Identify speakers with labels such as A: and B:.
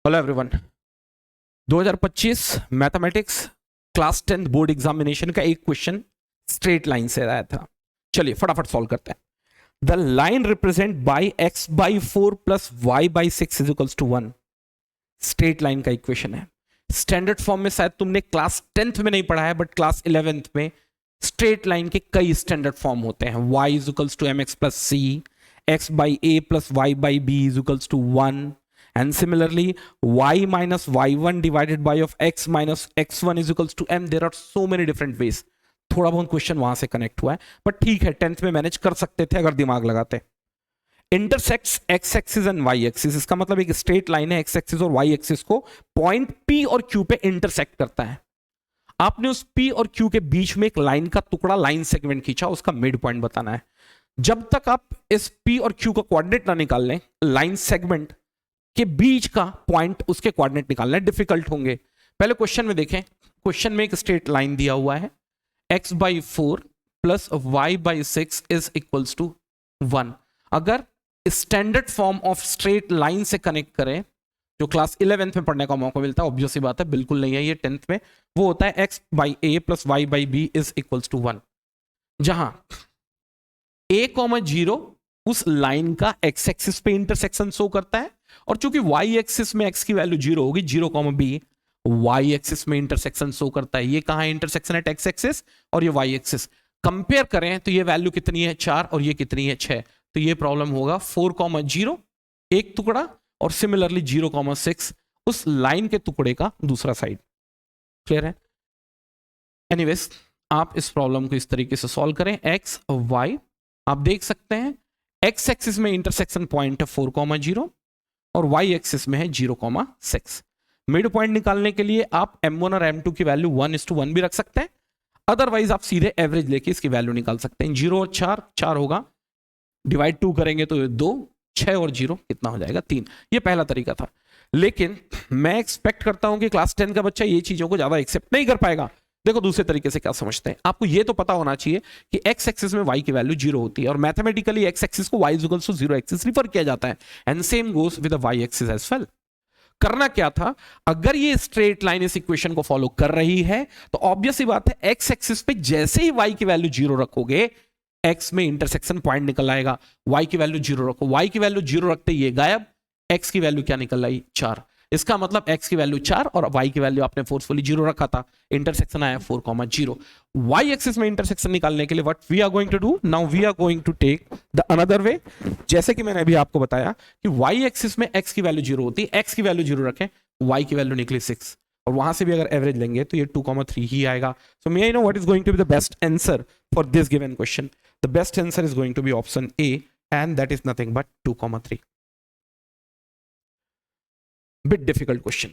A: Hello everyone. 2025 mathematics class 10 board examination का एक question straight line से आया था। चलिए फटाफट सॉल्व करते हैं। The line represent by x by 4 plus y by 6 is equals to 1। Straight line का इक्वेशन है। स्टैंडर्ड फॉर्म में शायद तुमने क्लास 10th में नहीं पढ़ा है, बट क्लास 11th में स्ट्रेट लाइन के कई स्टैंडर्ड फॉर्म होते हैं। y is equals to m x plus c, x by a plus y by b is equals to 1, and similarly y minus y1 divided by of x minus x1 is equals to m. There are so many different ways. थोड़ा बहुत question वहां से connect हुआ है, but ठीक है, 10th में manage कर सकते थे अगर दिमाग लगाते। Intersects x axis and y axis, इसका मतलब एक स्ट्रेट लाइन है, x एक्सिस और y एक्सिस को पॉइंट p और q पे इंटरसेक्ट करता है। आपने उस p और q के बीच में एक लाइन का टुकड़ा, लाइन सेगमेंट खींचा, उसका मिड पॉइंट बताना है। जब तक आप इस p और q का कोऑर्डिनेट ना निकाल लें, लाइन सेगमेंट के बीच का पॉइंट, उसके कोऑर्डिनेट निकालना डिफिकल्ट होंगे। पहले क्वेश्चन में देखें। क्वेश्चन में एक स्ट्रेट लाइन दिया हुआ है, x by 4 plus y by 6 is equals to 1। अगर standard form of straight line से कनेक्ट करें, जो क्लास 11th में पढ़ने का मौका मिलता है, ऑब्वियस सी बात है, बिल्कुल नहीं है ये 10th में, वो होता है x by a plus y by b is equals to 1, जहां a, 0 उस लाइन का x एक्सिस पे इंटरसेक्शन शो करता है, और चूंकि y एक्सिस में x की वैल्यू 0 होगी, 0, b y एक्सिस में इंटरसेक्शन शो करता है। ये कहां है इंटरसेक्शन है? x एक्सिस और ये y एक्सिस। कंपेयर करें तो ये वैल्यू कितनी है? 4, और ये कितनी है? 6। तो ये प्रॉब्लम होगा 4, 0 एक टुकड़ा, और सिमिलरली 0, 6 उस लाइन के टुकड़े का दूसरा साइड। क्लियर है? एनीवेज, आप इस प्रॉब्लम को इस तरीके से सॉल्व करें। x और y आप देख सकते हैं, x एक्सिस में इंटरसेक्शन पॉइंट है 4, 0 और y एक्सिस में है 0, 6। मिड पॉइंट निकालने के लिए आप m1 और m2 की वैल्यू 1:1 भी रख सकते हैं, अदरवाइज आप सीधे एवरेज लेके इसकी वैल्यू निकाल सकते हैं। 0 और 4 होगा, डिवाइड 2 करेंगे तो 2, 6 और 0 कितना हो जाएगा? 3। ये पहला तरीका था, लेकिन मैं एक्सपेक्ट करता हूं कि क्लास 10 का बच्चा ये चीजों को ज्यादा एक्सेप्ट नहीं कर पाएगा। देखो दूसरे तरीके से क्या समझते हैं। आपको ये तो पता होना चाहिए कि x एक्सिस में y की वैल्यू 0 होती है, और मैथमेटिकली x एक्सिस को y equals to 0 axis refer किया जाता है, and same goes with the y axis as well. करना क्या था, अगर ये स्ट्रेट लाइन इस इक्वेशन को फॉलो कर रही है, तो ऑब्वियस ही बात है x एक्सिस पे जैसे ही y की वैल्यू 0 रखोगे, x में इंटरसेक्शन पॉइंट निकल आएगा। y की वैल्यू 0 रखो, y की वैल्यू 0 रखते ये गायब, x की वैल्यू क्या निकल आई? 4। इसका मतलब x की वैल्यू 4 और y की वैल्यू आपने फोर्सफुली 0 रखा था, इंटरसेक्शन आया 4, 0। y एक्सिस में इंटरसेक्शन निकालने के लिए what we are going to do now, we are going to take the another way. जैसे कि मैंने अभी आपको बताया कि y एक्सिस में x की वैल्यू 0 होती है, x की वैल्यू 0 रखें, y की वैल्यू निकली 6, और वहां से भी अगर एवरेज लेंगे तो ये 2, 3 ही आएगा। So may I know what is going to be the best answer for this given question? The best answer is going to be option A, and that is nothing but 2, 3। Bit difficult question.